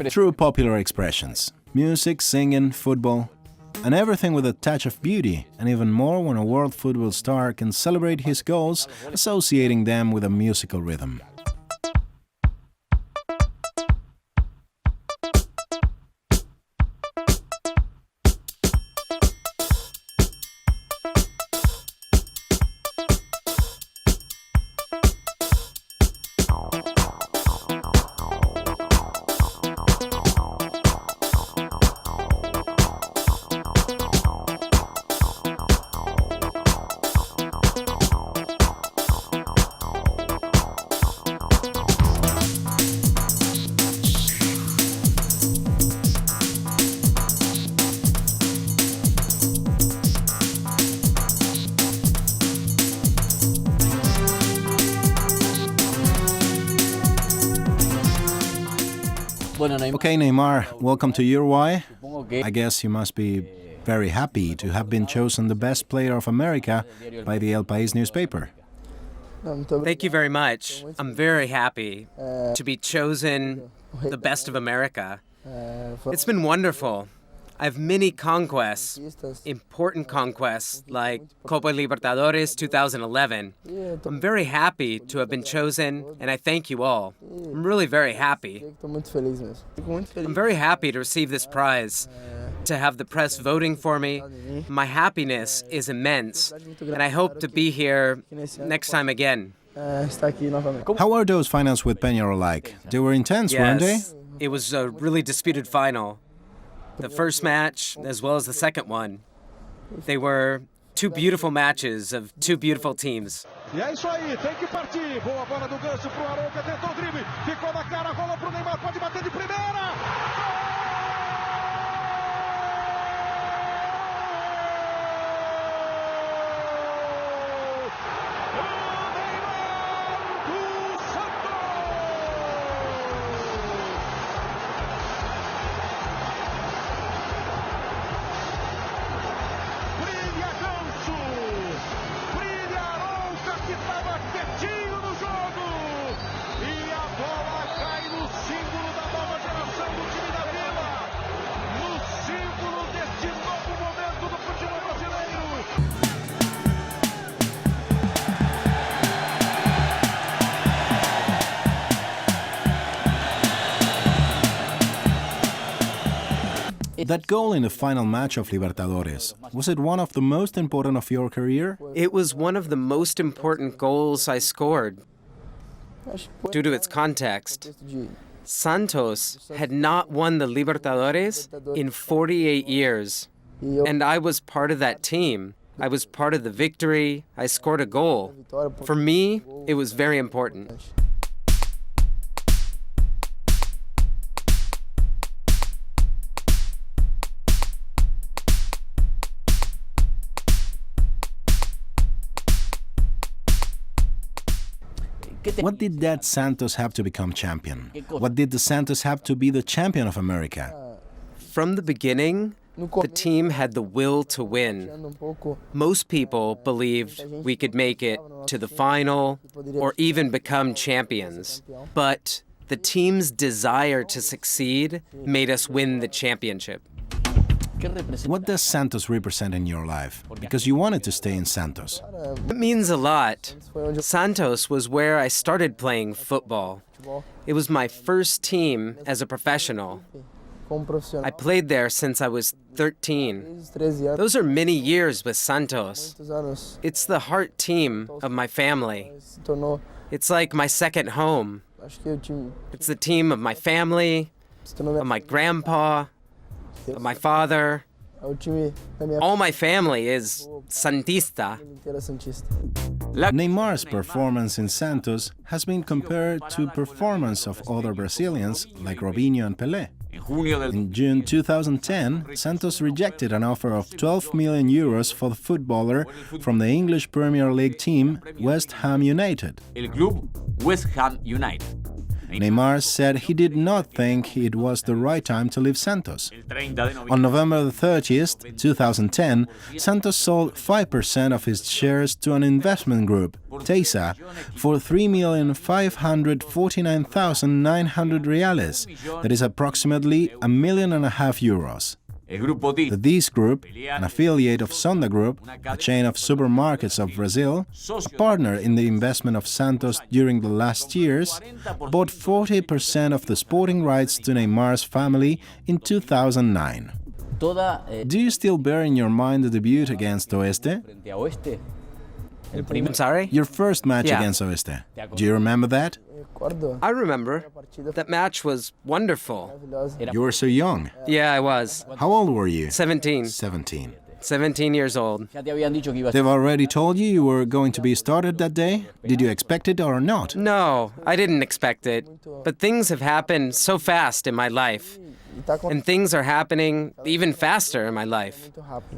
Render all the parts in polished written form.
through popular expressions. Music, singing, football, and everything with a touch of beauty, and even more when a world football star can celebrate his goals, associating them with a musical rhythm. Okay, Neymar, welcome to Uruguay. I guess you must be very happy to have been chosen the best player of America by the El País newspaper. Thank you very much. I'm very happy to be chosen the best of America. It's been wonderful. I have many conquests, important conquests, like Copa Libertadores 2011. I'm very happy to have been chosen, and I thank you all. I'm really very happy. I'm very happy to receive this prize, to have the press voting for me. My happiness is immense, and I hope to be here next time again. How were those finals with Peñarol like? They were intense, weren't they? It was a really disputed final. The first match, as well as the second one. They were two beautiful matches of two beautiful teams. E é isso aí, tem que partir. Boa bola do gancho pro Arouca, tentou o drible, ficou na cara, rola pro Neymar, pode bater de primeira. That goal in the final match of Libertadores, was it one of the most important of your career? It was one of the most important goals I scored. Due to its context, Santos had not won the Libertadores in 48 years, and I was part of that team. I was part of the victory. I scored a goal. For me, it was very important. What did that Santos have to become champion? What did the Santos have to be the champion of America? From the beginning, the team had the will to win. Most people believed we could make it to the final or even become champions. But the team's desire to succeed made us win the championship. What does Santos represent in your life? Because you wanted to stay in Santos. It means a lot. Santos was where I started playing football. It was my first team as a professional. I played there since I was 13. Those are many years with Santos. It's the heart team of my family. It's like my second home. It's the team of my family, of my grandpa, of my father. All my family is Santista. Neymar's performance in Santos has been compared to performance of other Brazilians like Robinho and Pelé. In June 2010, Santos rejected an offer of 12 million euros for the footballer from the English Premier League team West Ham United. El club West Ham United. Neymar said he did not think it was the right time to leave Santos. On November 30th, 2010, Santos sold 5% of his shares to an investment group, Tesa, for 3,549,900 reales, that is approximately €1.5 million. The This Group, an affiliate of Sonda Group, a chain of supermarkets of Brazil, a partner in the investment of Santos during the last years, bought 40% of the sporting rights to Neymar's family in 2009. Do you still bear in your mind the debut against Oeste? I'm sorry? Your first match Yeah. against Oeste. Do you remember that? I remember. That match was wonderful. You were so young. Yeah, I was. How old were you? 17. 17. 17 years old. They've already told you were going to be started that day? Did you expect it or not? No, I didn't expect it. But things have happened so fast in my life. And things are happening even faster in my life.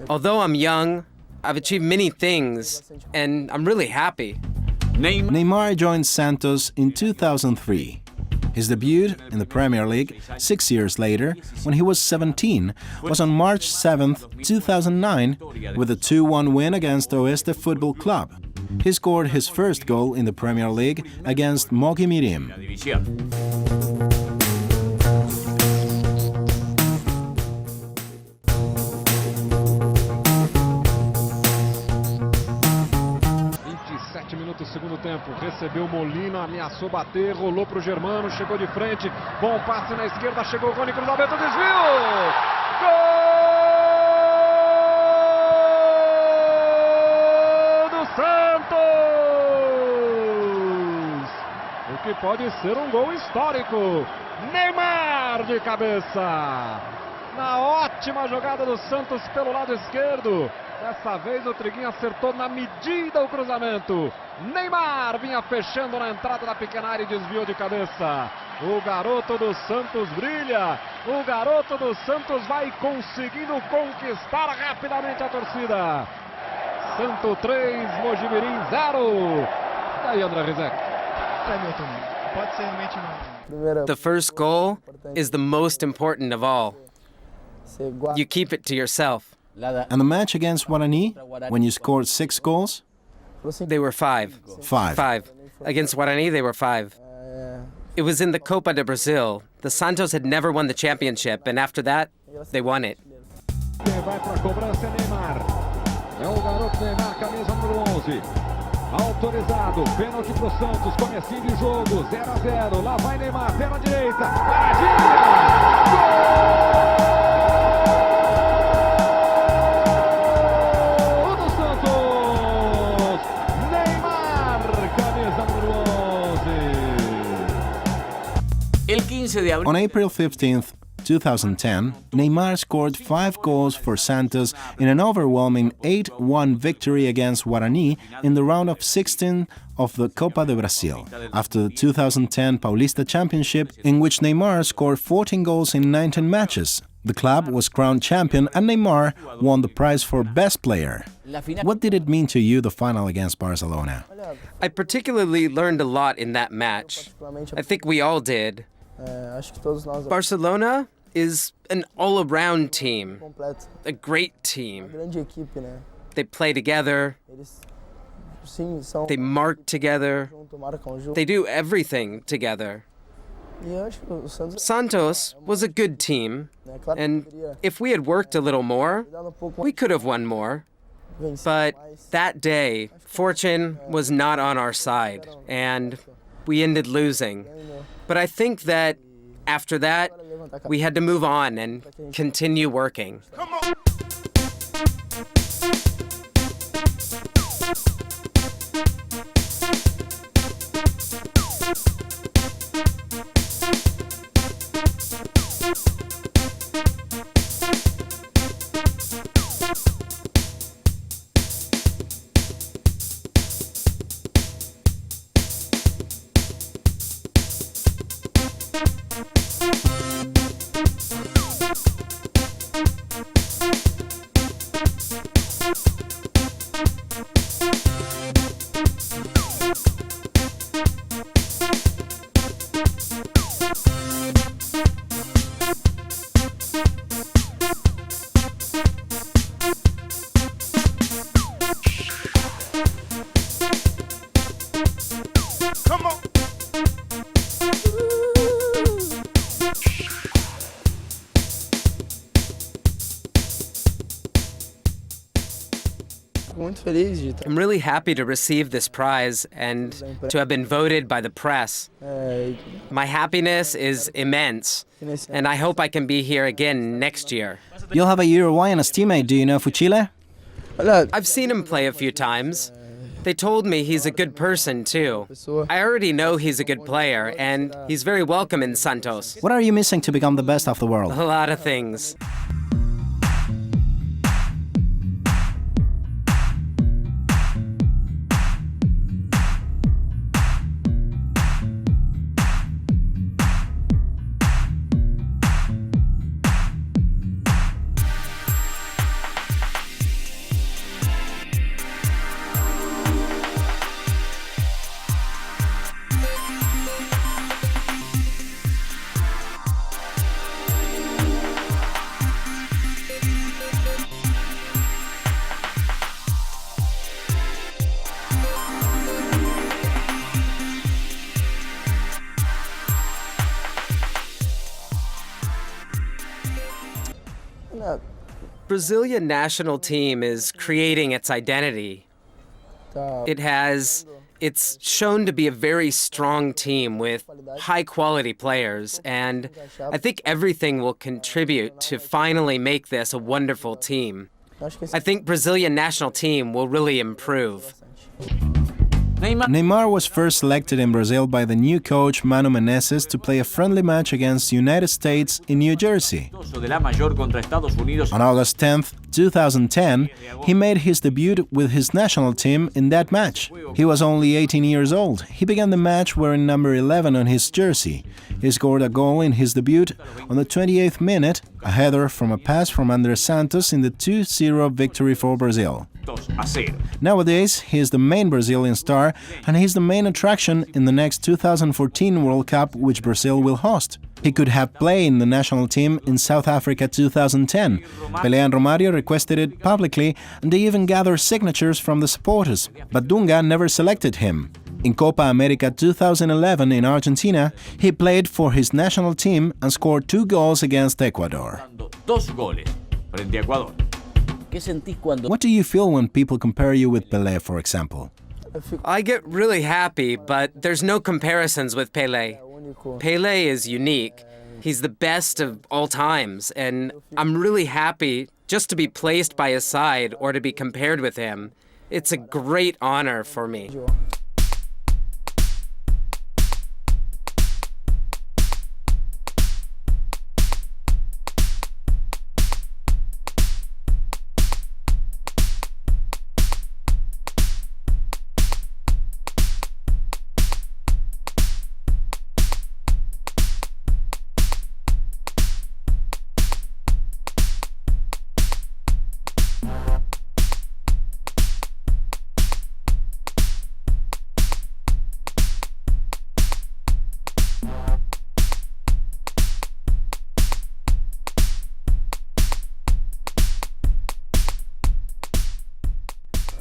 Although I'm young, I've achieved many things, and I'm really happy. Neymar joined Santos in 2003. His debut in the Premier League 6 years later, when he was 17, was on March 7, 2009, with a 2-1 win against Oeste Football Club. He scored his first goal in the Premier League against Mogi Mirim. Minutos do segundo tempo, recebeu Molina, ameaçou bater, rolou para o Germano, chegou de frente, bom passe na esquerda, chegou o Rony, cruzamento, desvio! Gol do Santos! O que pode ser um gol histórico. Neymar de cabeça! Na ótima jogada do Santos pelo lado esquerdo. Dessa vez o Triguinho acertou na medida o cruzamento. Neymar vinha fechando na entrada da pequena área e desviou de cabeça. O garoto do Santos brilha. O garoto do Santos vai conseguindo conquistar rapidamente a torcida. Santo 3, Mogi Mirim 0. E aí, André Rizek? Pode ser realmente não. The first goal is the most important of all. You keep it to yourself. And the match against Guarani, when you scored 6 goals? They were 5. 5. 5. Against Guarani, they were 5. It was in the Copa de Brazil. The Santos had never won the championship, and after that, they won it. Quem vai para a cobrança é Neymar. É o garoto Neymar, camisa número 11. Autorizado, pênalti pro Santos, comecinho de jogo, 0-0. Lá vai Neymar, perna direita, paradinha! Gol do Santos! Neymar, camisa número 11. On April 15th, 2010, Neymar scored 5 goals for Santos in an overwhelming 8-1 victory against Guarani in the round of 16 of the Copa do Brasil, after the 2010 Paulista Championship, in which Neymar scored 14 goals in 19 matches. The club was crowned champion and Neymar won the prize for Best Player. What did it mean to you, the final against Barcelona? I particularly learned a lot in that match. I think we all did. Barcelona is an all-around team, a great team. They play together, they mark together, they do everything together. Santos was a good team, and if we had worked a little more, we could have won more. But that day, fortune was not on our side, and we ended losing. But I think that after that, we had to move on and continue working. I'm really happy to receive this prize and to have been voted by the press. My happiness is immense, and I hope I can be here again next year. You'll have a Uruguayan as teammate, do you know, for Chile? I've seen him play a few times. They told me he's a good person, too. I already know he's a good player, and he's very welcome in Santos. What are you missing to become the best of the world? A lot of things. Brazilian national team is creating its identity. It's shown to be a very strong team with high-quality players, and I think everything will contribute to finally make this a wonderful team. I think Brazilian national team will really improve. Neymar was first selected in Brazil by the new coach Manu Menezes to play a friendly match against the United States in New Jersey. On August 10, 2010, he made his debut with his national team in that match. He was only 18 years old. He began the match wearing number 11 on his jersey. He scored a goal in his debut on the 28th minute, a header from a pass from Andres Santos in the 2-0 victory for Brazil. Nowadays, he is the main Brazilian star, and he is the main attraction in the next 2014 World Cup, which Brazil will host. He could have played in the national team in South Africa 2010. Pelé and Romario requested it publicly, and they even gathered signatures from the supporters, but Dunga never selected him. In Copa America 2011 in Argentina, he played for his national team and scored 2 goals against Ecuador. What do you feel when people compare you with Pelé, for example? I get really happy, but there's no comparisons with Pelé. Pelé is unique. He's the best of all times, and I'm really happy just to be placed by his side or to be compared with him. It's a great honor for me.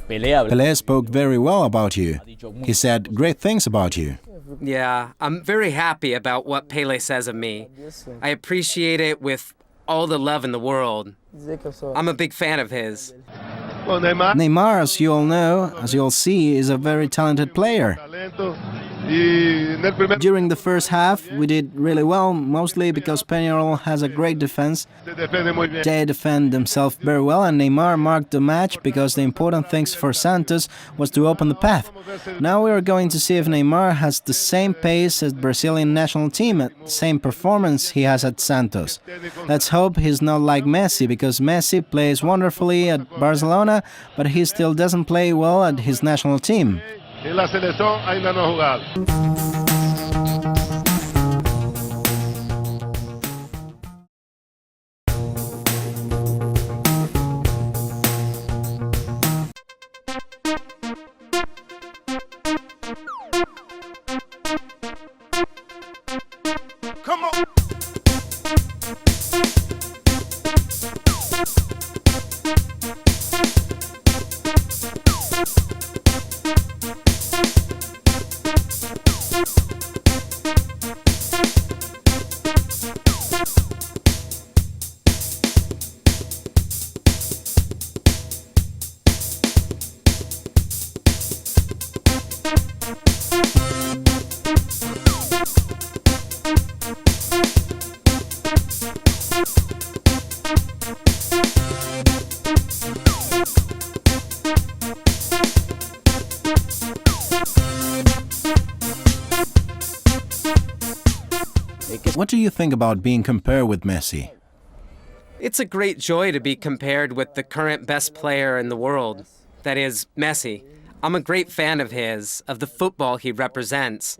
Pelé spoke very well about you. He said great things about you. Yeah, I'm very happy about what Pelé says of me. I appreciate it with all the love in the world. I'm a big fan of his. Neymar, as you all know, as you all see, is a very talented player. During the first half, we did really well, mostly because Peñarol has a great defense. They defend themselves very well, and Neymar marked the match because the important thing for Santos was to open the path. Now we are going to see if Neymar has the same pace as Brazilian national team, the same performance he has at Santos. Let's hope he's not like Messi, because Messi plays wonderfully at Barcelona, but he still doesn't play well at his national team. En la selección ainda no ha jugado. What do you think about being compared with Messi? It's a great joy to be compared with the current best player in the world, that is, Messi. I'm a great fan of his, of the football he represents.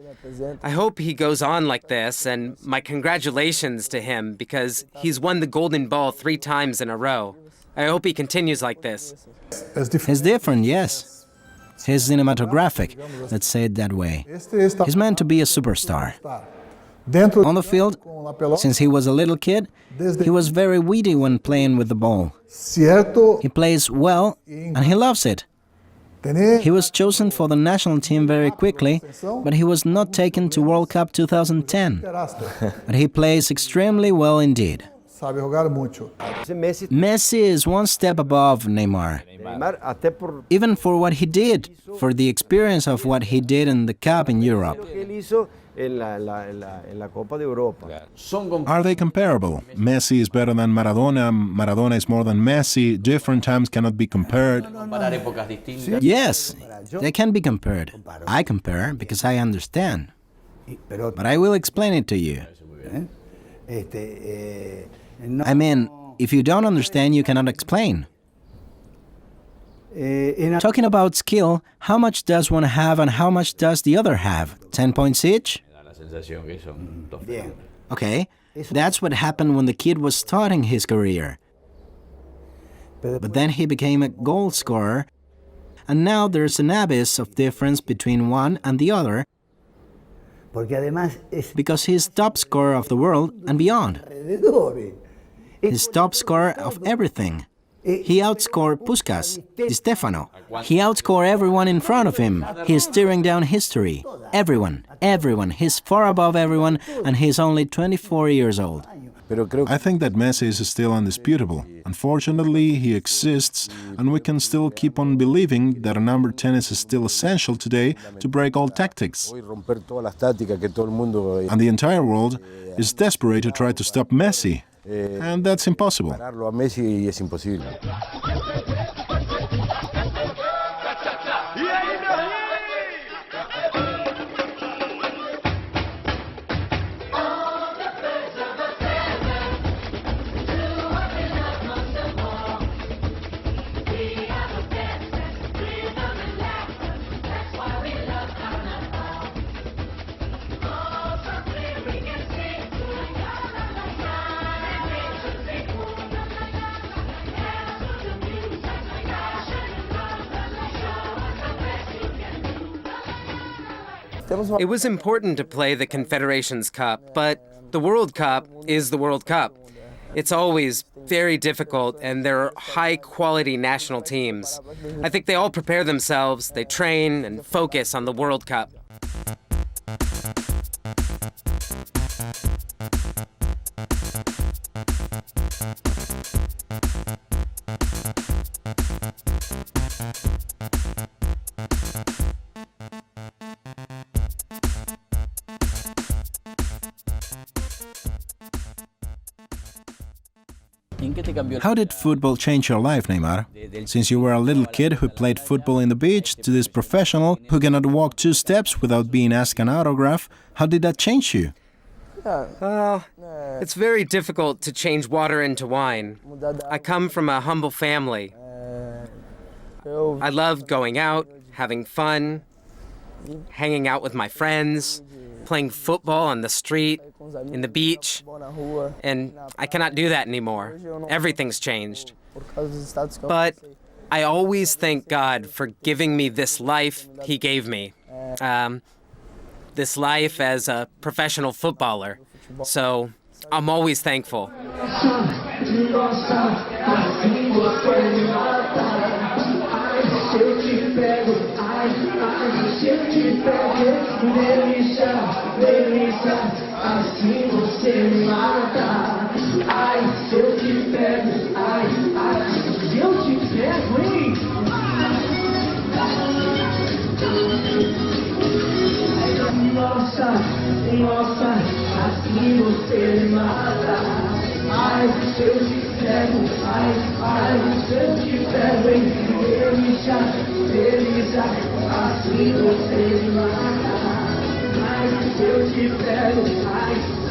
I hope he goes on like this, and my congratulations to him because he's won the Golden Ball 3 times in a row. I hope he continues like this. He's different, yes. He's cinematographic, let's say it that way. He's meant to be a superstar. On the field, since he was a little kid, he was very witty when playing with the ball. He plays well, and he loves it. He was chosen for the national team very quickly, but he was not taken to World Cup 2010. But he plays extremely well indeed. Messi is one step above Neymar. Even for what he did, for the experience of what he did in the Cup in Europe. Are they comparable? Messi is better than Maradona, Maradona is more than Messi, different times cannot be compared. Yes, they can be compared. I compare because I understand. But I will explain it to you. I mean, if you don't understand, you cannot explain. Talking about skill, how much does one have and how much does the other have? 10 points each? Okay, that's what happened when the kid was starting his career. But then he became a goal scorer, and now there's an abyss of difference between one and the other, because he's top scorer of the world and beyond. He's top scorer of everything. He outscored Puskás, Di Stefano. He outscored everyone in front of him. He's tearing down history. Everyone. He's far above everyone, and he's only 24 years old. I think that Messi is still undisputable. Unfortunately, he exists, and we can still keep on believing that a number 10 is still essential today to break all tactics. And the entire world is desperate to try to stop Messi. And that's impossible. It was important to play the Confederations Cup, but the World Cup is the World Cup. It's always very difficult, and there are high-quality national teams. I think they all prepare themselves, they train and focus on the World Cup. How did football change your life, Neymar? Since you were a little kid who played football in the beach to this professional who cannot walk 2 steps without being asked an autograph, how did that change you? It's very difficult to change water into wine. I come from a humble family. I love going out, having fun, hanging out with my friends, playing football on the street, in the beach, and I cannot do that anymore. Everything's changed. But I always thank God for giving me this life He gave me. This life as a professional footballer. So I'm always thankful. Ai, se eu te pego, ai,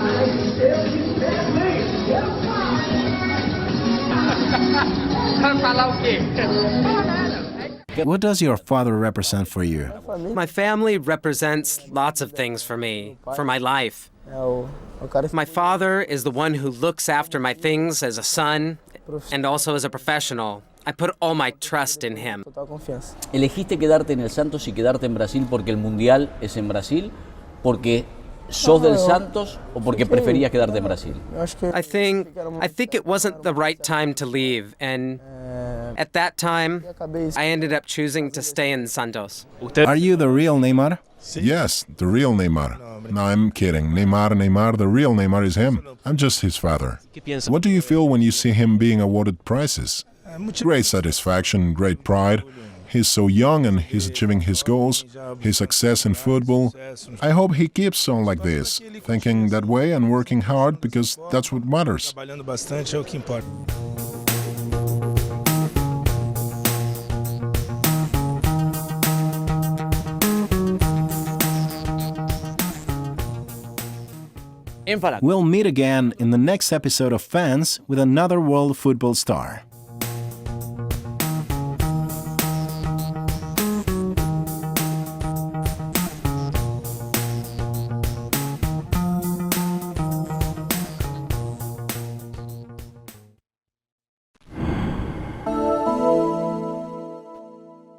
What does your father represent for you? My family represents lots of things for me, for my life. My father is the one who looks after my things as a son and also as a professional. I put all my trust in him. ¿Elegiste quedarte en el Santos y quedarte en Brasil porque el Mundial es en Brasil? ¿Porque sos del Santos o porque preferías quedarte en Brasil? I think it wasn't the right time to leave, and at that time, I ended up choosing to stay in Santos. Are you the real Neymar? Yes, the real Neymar. No, I'm kidding. Neymar, the real Neymar is him. I'm just his father. What do you feel when you see him being awarded prizes? Great satisfaction, great pride. He's so young and he's achieving his goals, his success in football. I hope he keeps on like this, thinking that way and working hard because that's what matters. We'll meet again in the next episode of Fans with another world football star.